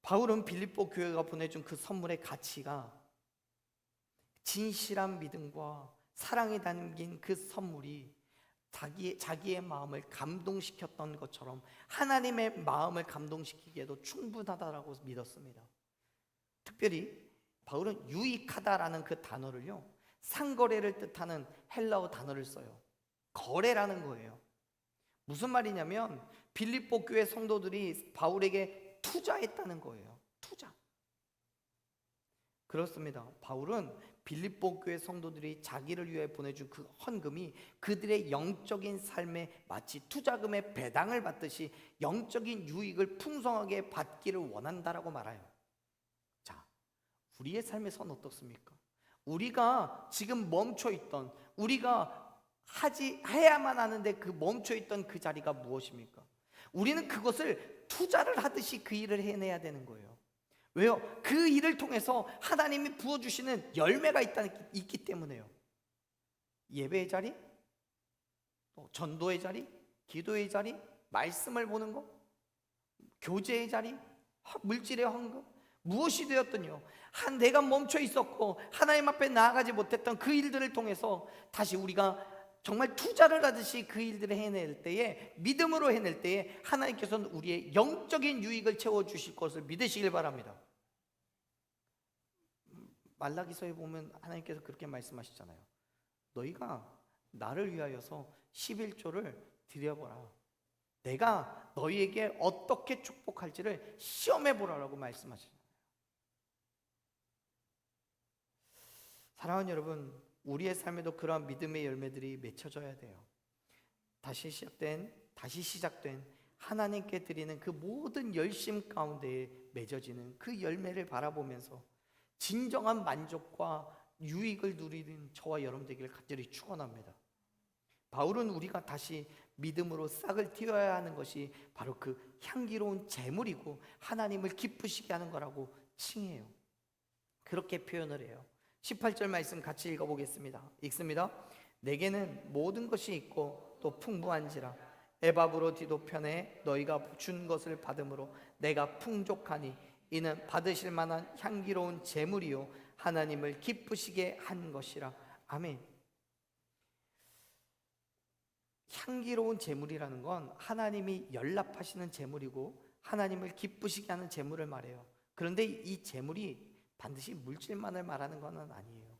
A: 바울은 빌립보 교회가 보내준 그 선물의 가치가 진실한 믿음과 사랑이 담긴 그 선물이 자기의 마음을 감동시켰던 것처럼 하나님의 마음을 감동시키기에도 충분하다라고 믿었습니다. 특별히 바울은 유익하다라는 그 단어를요, 상거래를 뜻하는 헬라어 단어를 써요. 거래라는 거예요. 무슨 말이냐면 빌립보 교회 성도들이 바울에게 투자했다는 거예요. 투자. 그렇습니다. 바울은 빌립보 교회 성도들이 자기를 위해 보내준 그 헌금이 그들의 영적인 삶에 마치 투자금의 배당을 받듯이 영적인 유익을 풍성하게 받기를 원한다라고 말해요. 자, 우리의 삶에서는 어떻습니까? 우리가 지금 멈춰있던, 우리가 해야만 하는데 그 멈춰있던 그 자리가 무엇입니까? 우리는 그것을 투자를 하듯이 그 일을 해내야 되는 거예요. 왜요? 그 일을 통해서 하나님이 부어주시는 열매가 있기 때문에요. 예배의 자리, 또 전도의 자리, 기도의 자리, 말씀을 보는 것, 교제의 자리, 물질의 헌금, 무엇이 되었든요, 내가 멈춰 있었고 하나님 앞에 나아가지 못했던 그 일들을 통해서 다시 우리가 정말 투자를 하듯이 그 일들을 해낼 때에, 믿음으로 해낼 때에 하나님께서는 우리의 영적인 유익을 채워주실 것을 믿으시길 바랍니다. 말라기서에 보면 하나님께서 그렇게 말씀하시잖아요. 너희가 나를 위하여서 11조를 드려보라. 내가 너희에게 어떻게 축복할지를 시험해보라라고 말씀하시잖아요. 사랑하는 여러분, 우리의 삶에도 그러한 믿음의 열매들이 맺혀져야 돼요. 다시 시작된 하나님께 드리는 그 모든 열심 가운데에 맺어지는 그 열매를 바라보면서 진정한 만족과 유익을 누리는 저와 여러분 되기를 간절히 축원합니다. 바울은 우리가 다시 믿음으로 싹을 틔워야 하는 것이 바로 그 향기로운 제물이고 하나님을 기쁘시게 하는 거라고 칭해요. 그렇게 표현을 해요. 18절 말씀 같이 읽어보겠습니다. 읽습니다. 내게는 모든 것이 있고 또 풍부한지라 에바브로 디도편에 너희가 준 것을 받음으로 내가 풍족하니 이는 받으실 만한 향기로운 제물이요 하나님을 기쁘시게 한 것이라. 아멘. 향기로운 제물이라는 건 하나님이 연락하시는 제물이고 하나님을 기쁘시게 하는 제물을 말해요. 그런데 이 제물이 반드시 물질만을 말하는 것은 아니에요.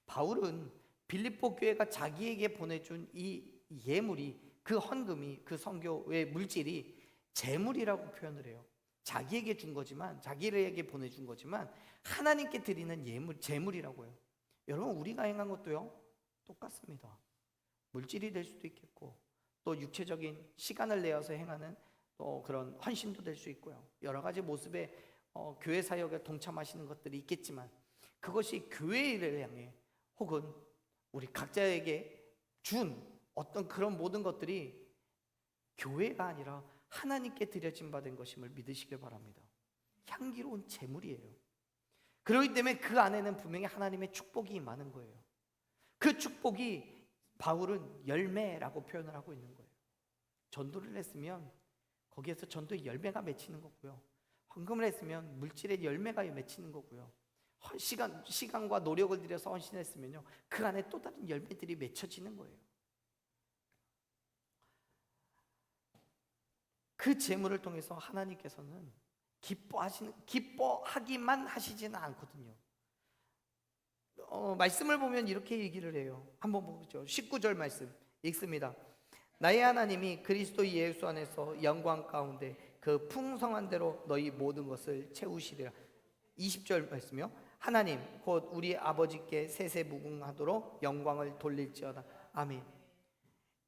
A: 바울은 빌립보 교회가 자기에게 보내준 이 예물이, 그 헌금이, 그 선교의 물질이 제물이라고 표현을 해요. 자기에게 준 거지만, 자기에게 보내준 거지만 하나님께 드리는 제물이라고 해요. 여러분, 우리가 행한 것도요 똑같습니다. 물질이 될 수도 있겠고 또 육체적인 시간을 내어서 행하는 또 그런 헌신도 될 수 있고요. 여러 가지 모습의 교회 사역에 동참하시는 것들이 있겠지만 그것이 교회를 향해 혹은 우리 각자에게 준 어떤 그런 모든 것들이 교회가 아니라 하나님께 드려진 바 된 것임을 믿으시길 바랍니다. 향기로운 제물이에요. 그렇기 때문에 그 안에는 분명히 하나님의 축복이 임하는 거예요. 그 축복이 바울은 열매라고 표현을 하고 있는 거예요. 전도를 했으면 거기에서 전도의 열매가 맺히는 거고요. 헌금을 했으면 물질의 열매가 맺히는 거고요. 시간과 노력을 들여서 헌신했으면요 그 안에 또 다른 열매들이 맺혀지는 거예요. 그 재물을 통해서 하나님께서는 기뻐하기만 하시지는 않거든요. 말씀을 보면 이렇게 얘기를 해요. 한번 보죠. 19절 말씀 읽습니다. 나의 하나님이 그리스도 예수 안에서 영광 가운데 그 풍성한 대로 너희 모든 것을 채우시리라. 20절 말씀이요. 하나님 곧 우리 아버지께 세세무궁하도록 영광을 돌릴지어다. 아멘.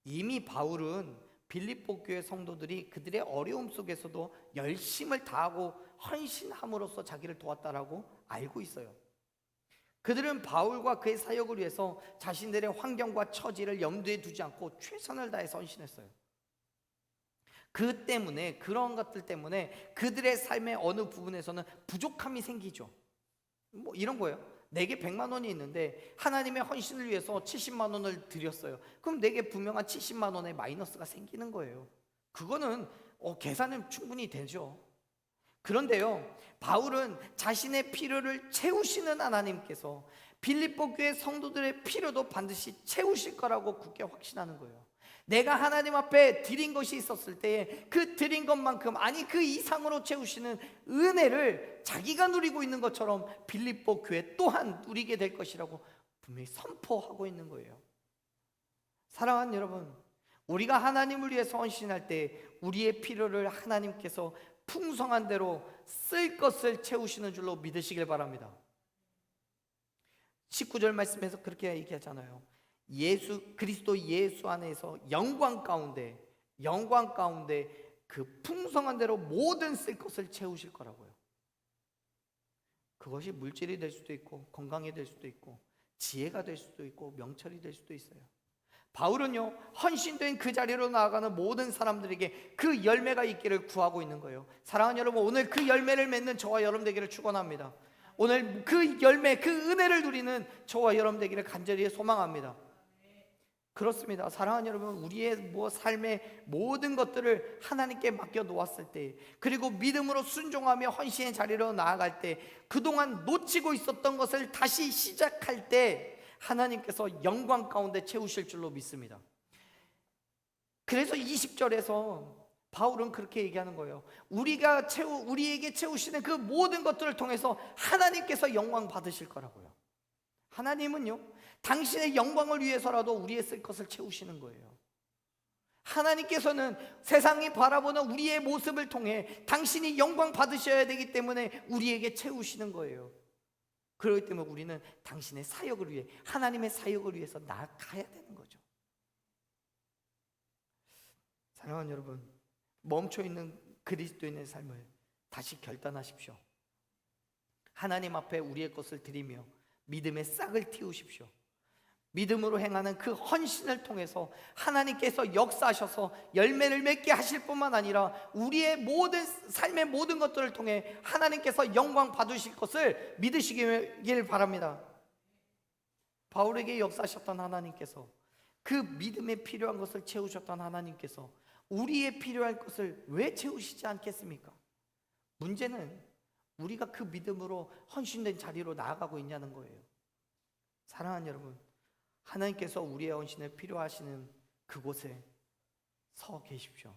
A: 이미 바울은 빌립보 교회 성도들이 그들의 어려움 속에서도 열심을 다하고 헌신함으로써 자기를 도왔다라고 알고 있어요. 그들은 바울과 그의 사역을 위해서 자신들의 환경과 처지를 염두에 두지 않고 최선을 다해서 헌신했어요. 그 때문에, 그런 것들 때문에 그들의 삶의 어느 부분에서는 부족함이 생기죠. 뭐 이런 거예요. 내게 100만 원이 있는데 하나님의 헌신을 위해서 70만 원을 드렸어요. 그럼 내게 분명한 70만 원의 마이너스가 생기는 거예요. 그거는 계산은 충분히 되죠. 그런데요, 바울은 자신의 필요를 채우시는 하나님께서 빌립보 교회 성도들의 필요도 반드시 채우실 거라고 굳게 확신하는 거예요. 내가 하나님 앞에 드린 것이 있었을 때에 그 드린 것만큼, 아니 그 이상으로 채우시는 은혜를 자기가 누리고 있는 것처럼 빌립보 교회 또한 누리게 될 것이라고 분명히 선포하고 있는 거예요. 사랑하는 여러분, 우리가 하나님을 위해서 헌신할 때 우리의 필요를 하나님께서 풍성한 대로 쓸 것을 채우시는 줄로 믿으시길 바랍니다. 19절 말씀에서 그렇게 얘기하잖아요. 그리스도 예수 안에서 영광 가운데 그 풍성한 대로 모든 쓸 것을 채우실 거라고요. 그것이 물질이 될 수도 있고 건강이 될 수도 있고 지혜가 될 수도 있고 명철이 될 수도 있어요. 바울은요, 헌신된 그 자리로 나아가는 모든 사람들에게 그 열매가 있기를 구하고 있는 거예요. 사랑하는 여러분, 오늘 그 열매를 맺는 저와 여러분 되기를 축원합니다. 오늘 그 열매, 그 은혜를 누리는 저와 여러분 되기를 간절히 소망합니다. 그렇습니다. 사랑하는 여러분, 우리의 삶의 모든 것들을 하나님께 맡겨 놓았을 때, 그리고 믿음으로 순종하며 헌신의 자리로 나아갈 때, 그동안 놓치고 있었던 것을 다시 시작할 때 하나님께서 영광 가운데 채우실 줄로 믿습니다. 그래서 20절에서 바울은 그렇게 얘기하는 거예요. 우리에게 채우시는 그 모든 것들을 통해서 하나님께서 영광 받으실 거라고요. 하나님은요, 당신의 영광을 위해서라도 우리의 쓸 것을 채우시는 거예요. 하나님께서는 세상이 바라보는 우리의 모습을 통해 당신이 영광 받으셔야 되기 때문에 우리에게 채우시는 거예요. 그렇기 때문에 우리는 당신의 사역을 위해, 하나님의 사역을 위해서 나아가야 되는 거죠. 사랑하는 여러분, 멈춰있는 그리스도인의 삶을 다시 결단하십시오. 하나님 앞에 우리의 것을 드리며 믿음의 싹을 틔우십시오. 믿음으로 행하는 그 헌신을 통해서 하나님께서 역사하셔서 열매를 맺게 하실 뿐만 아니라 우리의 모든 삶의 모든 것들을 통해 하나님께서 영광 받으실 것을 믿으시길 바랍니다. 바울에게 역사하셨던 하나님께서, 그 믿음에 필요한 것을 채우셨던 하나님께서 우리의 필요할 것을 왜 채우시지 않겠습니까? 문제는 우리가 그 믿음으로 헌신된 자리로 나아가고 있냐는 거예요. 사랑하는 여러분, 하나님께서 우리의 헌신을 필요하시는 그곳에 서 계십시오.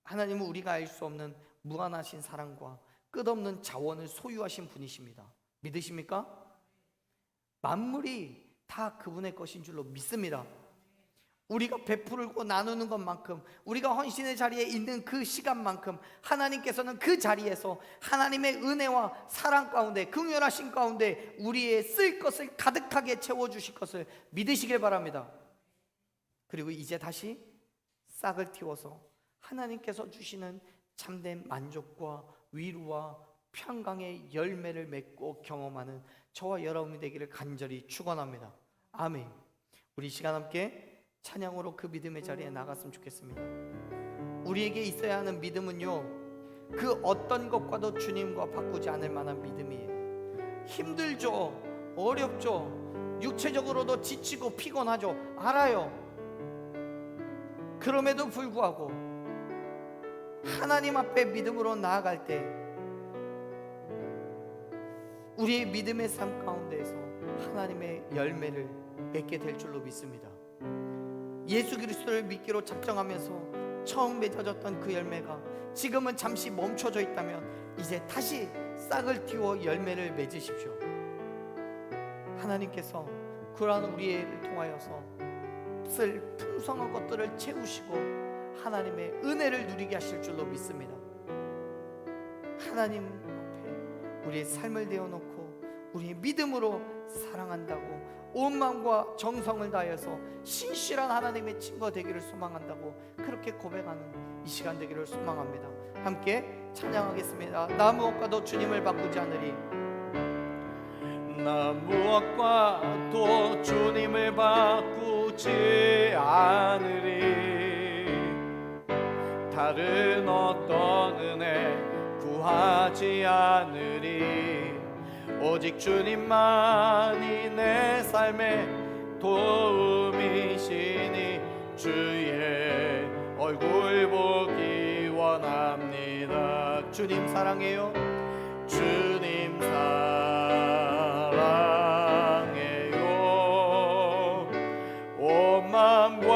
A: 하나님은 우리가 알 수 없는 무한하신 사랑과 끝없는 자원을 소유하신 분이십니다. 믿으십니까? 만물이 다 그분의 것인 줄로 믿습니다. 우리가 베풀고 나누는 것만큼, 우리가 헌신의 자리에 있는 그 시간만큼 하나님께서는 그 자리에서 하나님의 은혜와 사랑 가운데, 긍휼하신 가운데 우리의 쓸 것을 가득하게 채워주실 것을 믿으시길 바랍니다. 그리고 이제 다시 싹을 틔워서 하나님께서 주시는 참된 만족과 위로와 평강의 열매를 맺고 경험하는 저와 여러분이 되기를 간절히 축원합니다. 아멘. 우리 시간 함께 찬양으로 그 믿음의 자리에 나갔으면 좋겠습니다. 우리에게 있어야 하는 믿음은요, 그 어떤 것과도 주님과 바꾸지 않을 만한 믿음이에요. 힘들죠, 어렵죠, 육체적으로도 지치고 피곤하죠, 알아요. 그럼에도 불구하고 하나님 앞에 믿음으로 나아갈 때 우리의 믿음의 삶 가운데에서 하나님의 열매를 맺게 될 줄로 믿습니다. 예수 그리스도를 믿기로 작정하면서 처음 맺어졌던 그 열매가 지금은 잠시 멈춰져 있다면 이제 다시 싹을 틔워 열매를 맺으십시오. 하나님께서 그러한 우리를 통하여서 쓸 풍성한 것들을 채우시고 하나님의 은혜를 누리게 하실 줄로 믿습니다. 하나님 앞에 우리의 삶을 내어놓고 우리의 믿음으로 사랑한다고, 온 마음과 정성을 다해서 신실한 하나님의 친구가 되기를 소망한다고 그렇게 고백하는 이 시간 되기를 소망합니다. 함께 찬양하겠습니다. 나 무엇과도 주님을 바꾸지 않으리.
B: 나 무엇과도 주님을 바꾸지 않으리. 다른 어떤 은혜 구하지 않으리. 오직 주님만이 내 삶의 도움이시니 주의 얼굴 보기 원합니다.
A: 주님 사랑해요.
B: 주님 사랑해요. 온 마음과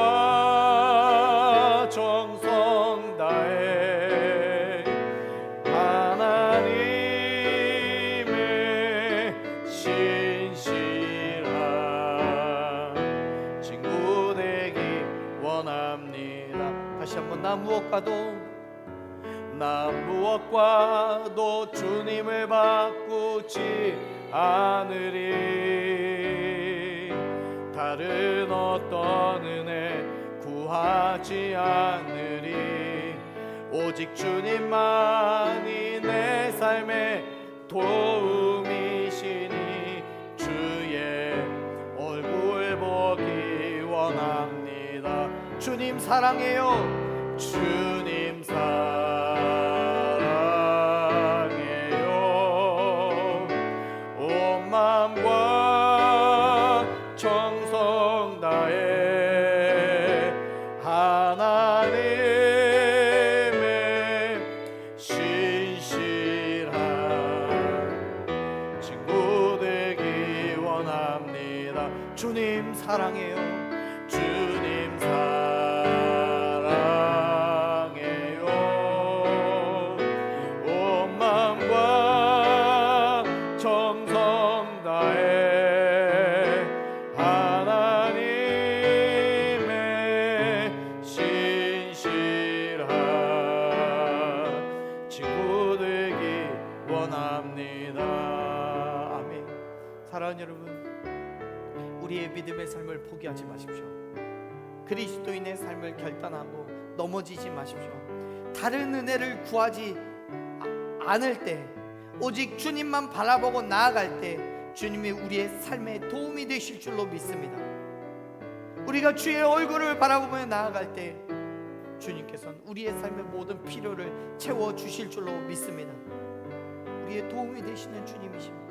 B: 정성 다해 하나님의 신실한 친구 되기 원합니다.
A: 다시 한번 나 무엇과도
B: 주님을 바꾸지 않으리. 다른 어떤 은혜 구하지 않으리. 오직 주님만이 내 삶의 도움이시니 주의 얼굴 보기 원합니다.
A: 주님 사랑해요.
B: 주님 사랑해요. 온 마음과 정성 다해 하나님의 신실한 친구 되기 원합니다.
A: 주님 사랑해요.
B: 주님 사랑해요. 온 마음과 정성 다해 하나님의 신실한 친구 되기 원합니다.
A: 우리의 믿음의 삶을 포기하지 마십시오. 그리스도인의 삶을 결단하고 넘어지지 마십시오. 다른 은혜를 구하지 않을 때, 오직 주님만 바라보고 나아갈 때 주님이 우리의 삶에 도움이 되실 줄로 믿습니다. 우리가 주의 얼굴을 바라보며 나아갈 때 주님께서는 우리의 삶의 모든 필요를 채워주실 줄로 믿습니다. 우리의 도움이 되시는 주님이십니다.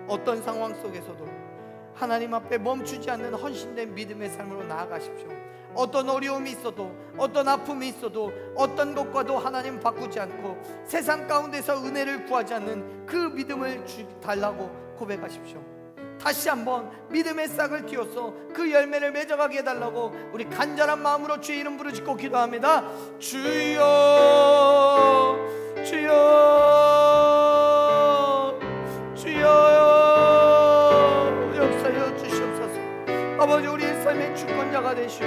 A: 어떤 상황 속에서도 하나님 앞에 멈추지 않는 헌신된 믿음의 삶으로 나아가십시오. 어떤 어려움이 있어도, 어떤 아픔이 있어도, 어떤 것과도 하나님 바꾸지 않고 세상 가운데서 은혜를 구하지 않는 그 믿음을 달라고 고백하십시오. 다시 한번 믿음의 싹을 틔워서 그 열매를 맺어가게 해달라고 우리 간절한 마음으로 주의 이름 부르짖고 기도합니다. 주여, 주여, 주여, 역사여 주시옵소서. 아버지, 우리의 삶의 주권자가 되시고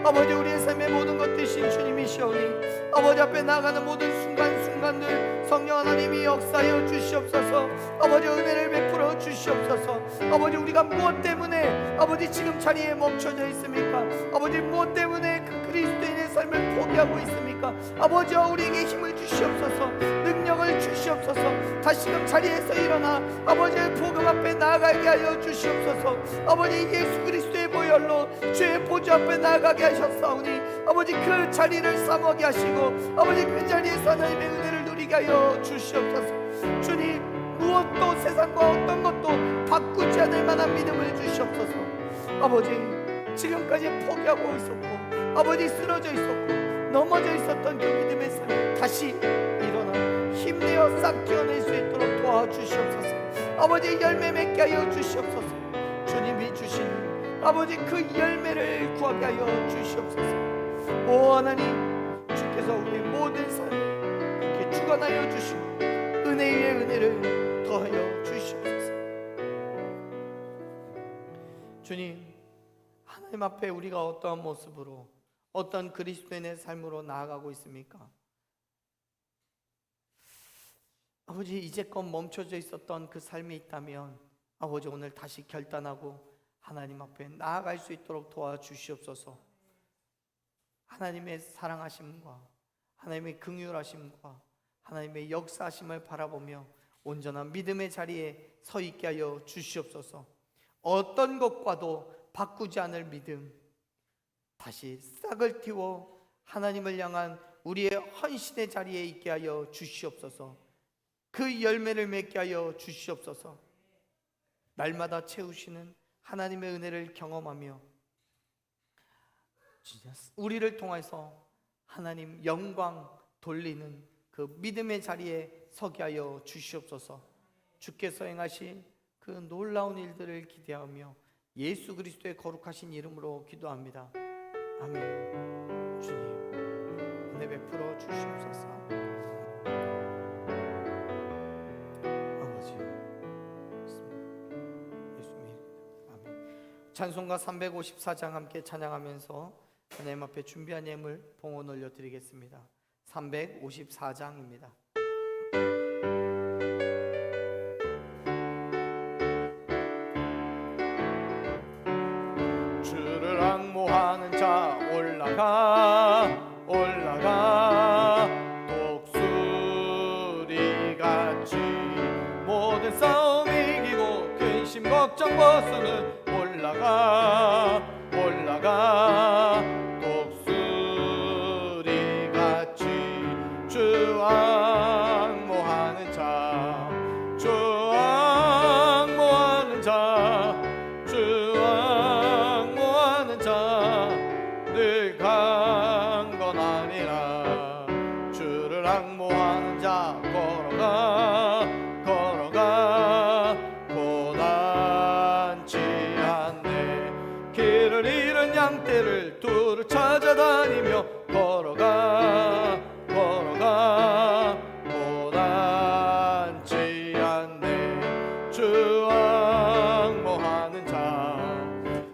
A: 아버지, 우리의 삶의 모든 것 되신 주님이시오니 아버지 앞에 나가는 모든 순간순간들 성령 하나님이 역사하여 주시옵소서. 아버지, 은혜를 베풀어 주시옵소서. 아버지, 우리가 무엇 때문에 아버지 지금 자리에 멈춰져 있습니까? 아버지, 무엇 때문에 그 그리스도인의 삶을 포기하고 있습니까? 아버지와 우리에게 힘을 주시옵소서. 능력을 주시옵소서. 다시금 자리에서 일어나 아버지의 복음 앞에 나아가게 하여 주시옵소서. 아버지, 예수 그리스도의 보혈로 주의 보좌 앞에 나아가게 하셨사오니 아버지, 그 자리를 싸먹게 하시고 아버지, 그 자리에서 하나님의 은혜를 누리게 하여 주시옵소서. 주님, 무엇도 세상과 어떤 것도 바꾸지 않을 만한 믿음을 주시옵소서. 아버지, 지금까지 포기하고 있었고 아버지 쓰러져 있었고 넘어져 있었던 그 믿음의 삶을 다시 일어나 힘내어 싹 튀어낼 수 있도록 도와주시옵소서. 아버지, 열매 맺게 하여 주시옵소서. 주님이 주신 아버지 그 열매를 구하게 하여 주시옵소서. 오 하나님, 주께서 우리의 모든 삶을 이렇게 주관하여 주시고 은혜 위에 은혜를 더하여 주시옵소서. 주님, 하나님 앞에 우리가 어떠한 모습으로 어떤 그리스도인의 삶으로 나아가고 있습니까? 아버지, 이제껏 멈춰져 있었던 그 삶이 있다면 아버지, 오늘 다시 결단하고 하나님 앞에 나아갈 수 있도록 도와주시옵소서. 하나님의 사랑하심과 하나님의 긍휼하심과 하나님의 역사하심을 바라보며 온전한 믿음의 자리에 서 있게 하여 주시옵소서. 어떤 것과도 바꾸지 않을 믿음, 다시 싹을 틔워 하나님을 향한 우리의 헌신의 자리에 있게 하여 주시옵소서. 그 열매를 맺게 하여 주시옵소서. 날마다 채우시는 하나님의 은혜를 경험하며 우리를 통해서 하나님 영광 돌리는 그 믿음의 자리에 서게 하여 주시옵소서. 주께서 행하신 그 놀라운 일들을 기대하며 예수 그리스도의 거룩하신 이름으로 기도합니다. 아멘. 주님, 은혜 베풀어 주시옵소서. 아버지, 예수님, 아멘. 찬송가 354장 함께 찬양하면서 하나님 앞에 준비한 예물 봉헌 올려드리겠습니다. 354장입니다.
B: 주를 앙모하는 자 올라가 올라가 독수리같이 모든 싸움 이기고 근심 걱정 벗어는 올라가 올라가 독수리같이 주 앙모하는 자 주 앙모하는 자 주 앙모하는 자 늘 강건하니라. 주를 앙모하는 자 걸어가 걸어가 고단치 않네. 길을 잃은 양떼를 두루 찾아다니며 걸어가 걸어가 고단치 않네. 주 앙모하는 자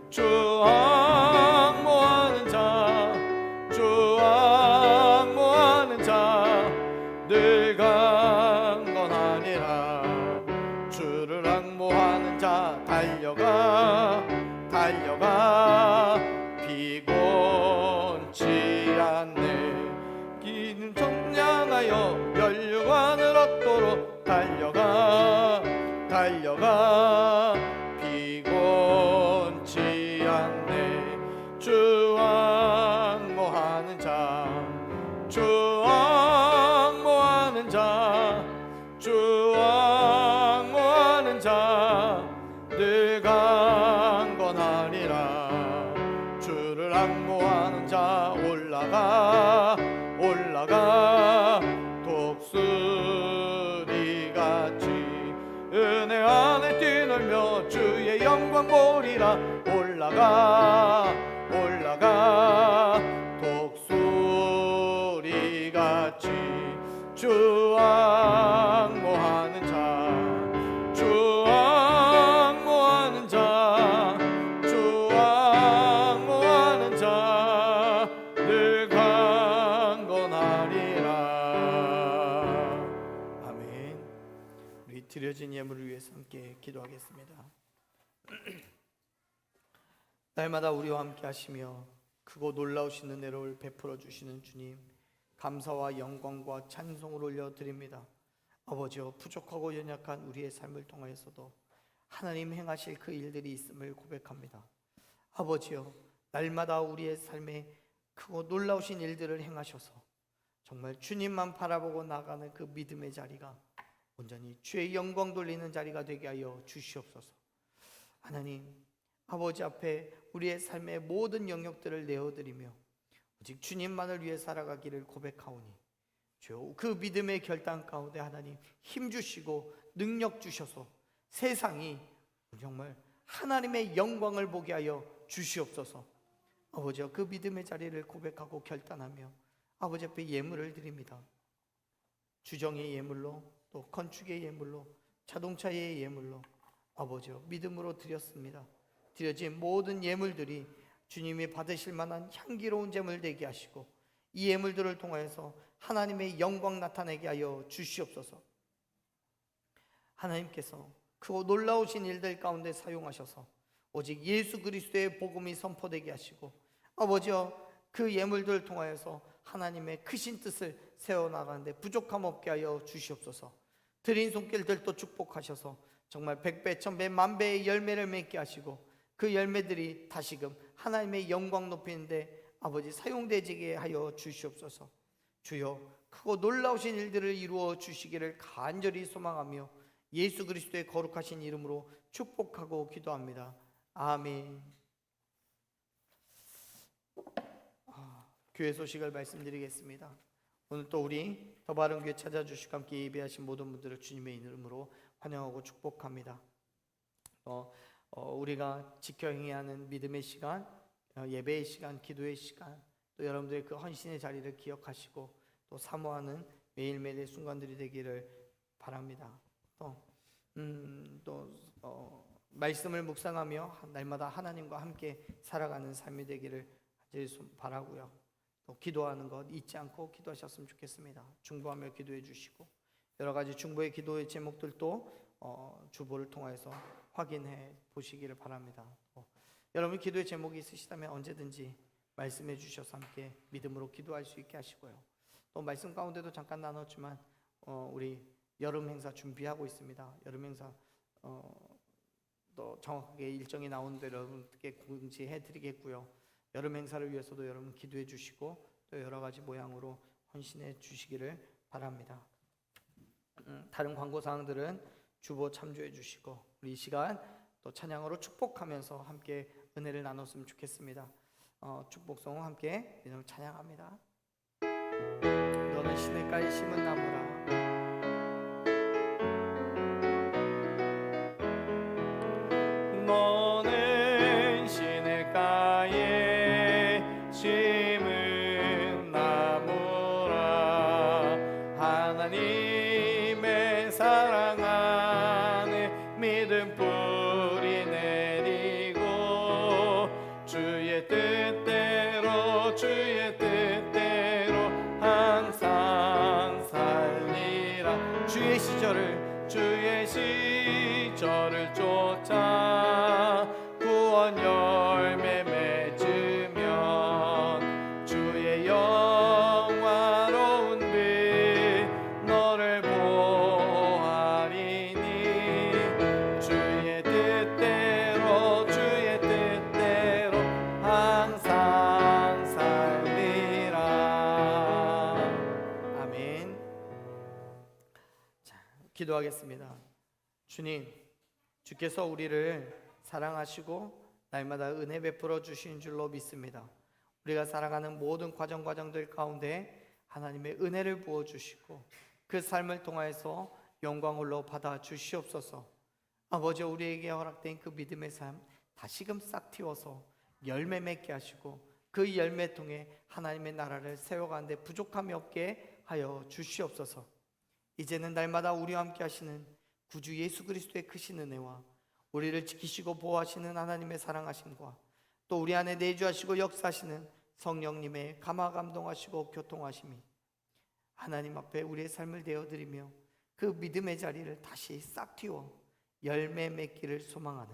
B: 주 앙모하는 자 주 앙모하는 자 늘 강건하니라. 주를 앙모하는 자 달려가 달려가 피곤치 않네. 기름 청량하여 멸류관을 얻도록 달려가 피곤치 않네. 주 앙모하는 자, 주 앙모하는 자, 주 앙모하는 자 늘 강건하리라. 주를 앙모하는 자 올라가 독수리같이 은혜 안에 뛰놀며 주의 영광 보리라. 올라가 독수리같이 주 앙모하는 자, 주 앙모하는 자, 주 앙모하는 자 늘 강건하리라. 아멘. 우리 드려진 예물을 위해서 함께 기도하겠습니다. 날마다 우리와 함께 하시며 크고 놀라우신 은혜를 베풀어 주시는 주님, 감사와 영광과 찬송을 올려드립니다. 아버지여, 부족하고 연약한 우리의 삶을 통하여서도 하나님 행하실 그 일들이 있음을 고백합니다. 아버지여, 날마다 우리의 삶에 크고 놀라우신 일들을 행하셔서 정말 주님만 바라보고 나가는 그 믿음의 자리가 온전히 주의 영광 돌리는 자리가 되게 하여 주시옵소서. 하나님, 아버지 앞에 우리의 삶의 모든 영역들을 내어드리며 오직 주님만을 위해 살아가기를 고백하오니 주여, 그 믿음의 결단 가운데 하나님 힘주시고 능력 주셔서 세상이 정말 하나님의 영광을 보게 하여 주시옵소서. 아버지여, 그 믿음의 자리를 고백하고 결단하며 아버지 앞에 예물을 드립니다. 주정의 예물로, 또 건축의 예물로, 자동차의 예물로 아버지여 믿음으로 드렸습니다. 드려진 모든 예물들이 주님이 받으실 만한 향기로운 제물 되게 하시고 이 예물들을 통하여서 하나님의 영광 나타내게 하여 주시옵소서. 하나님께서 크고 놀라우신 일들 가운데 사용하셔서 오직 예수 그리스도의 복음이 선포되게 하시고 아버지여, 그 예물들을 통하여서 하나님의 크신 뜻을 세워나가는데 부족함 없게 하여 주시옵소서. 드린 손길들도 축복하셔서 정말 백배 천배 만배의 열매를 맺게 하시고 그 열매들이 다시금 하나님의 영광 높이는데 아버지 사용되게 하여 주시옵소서. 주여, 크고 놀라우신 일들을 이루어 주시기를 간절히 소망하며 예수 그리스도의 거룩하신 이름으로 축복하고 기도합니다. 아멘. 교회 소식을 말씀드리겠습니다. 오늘 또 우리 더 바른 교회 찾아주시고 함께 예배하신 모든 분들을 주님의 이름으로 환영하고 축복합니다. 우리가 지켜 행해야 하는 믿음의 시간, 예배의 시간, 기도의 시간, 또 여러분들의 그 헌신의 자리를 기억하시고 또 사모하는 매일매일의 순간들이 되기를 바랍니다. 말씀을 묵상하며 날마다 하나님과 함께 살아가는 삶이 되기를 바라고요. 또 기도하는 것 잊지 않고 기도하셨으면 좋겠습니다. 중보하며 기도해 주시고 여러 가지 중보의 기도의 제목들도 주보를 통해서 확인해 보시기를 바랍니다. 여러분 기도의 제목이 있으시다면 언제든지 말씀해 주셔서 함께 믿음으로 기도할 수 있게 하시고요. 또 말씀 가운데도 잠깐 나눴지만 우리 여름 행사 준비하고 있습니다. 여름 행사 또 정확하게 일정이 나오는 대로 여러분께 공지해 드리겠고요. 여름 행사를 위해서도 여러분 기도해 주시고 또 여러 가지 모양으로 헌신해 주시기를 바랍니다. 다른 광고 사항들은 주보 참조해 주시고 우리 이 시간 또 찬양으로 축복하면서 함께 은혜를 나눴으면 좋겠습니다. 축복송 함께 찬양합니다. 너는 시냇가에 심은 나무라. 너는 시냇가에 심은 나무라. 하나님의 사랑 안에 믿음 뿌리 내리고 주의 뜻대로 항상 살리라. 주의 시절을 쫓아 구원 여 기도하겠습니다. 주님, 주께서 우리를 사랑하시고 날마다 은혜 베풀어 주시는 줄로 믿습니다. 우리가 살아가는 모든 과정들 가운데 하나님의 은혜를 부어주시고 그 삶을 통하여서 영광으로 받아 주시옵소서. 아버지, 우리에게 허락된 그 믿음의 삶 다시금 싹 틔워서 열매 맺게 하시고 그 열매 통해 하나님의 나라를 세워가는데 부족함이 없게 하여 주시옵소서. 이제는 날마다 우리와 함께 하시는 구주 예수 그리스도의 크신 은혜와 우리를 지키시고 보호하시는 하나님의 사랑하심과 또 우리 안에 내주하시고 역사하시는 성령님의 감화 감동하시고 교통하심이 하나님 앞에 우리의 삶을 내어드리며 그 믿음의 자리를 다시 싹 틔워 열매 맺기를 소망하는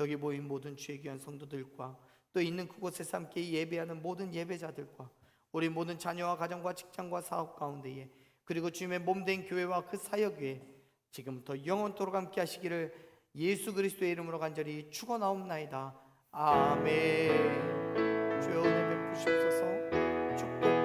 B: 여기 모인 모든 주의 귀한 성도들과 또 있는 그곳에서 함께 예배하는 모든 예배자들과 우리 모든 자녀와 가정과 직장과 사업 가운데에 그리고 주님의 몸된 교회와 그 사역 위에 지금부터 영원토록 함께 하시기를 예수 그리스도의 이름으로 간절히 축원하옵나이다. 아멘. 주여 은혜 베푸시옵소서. 축복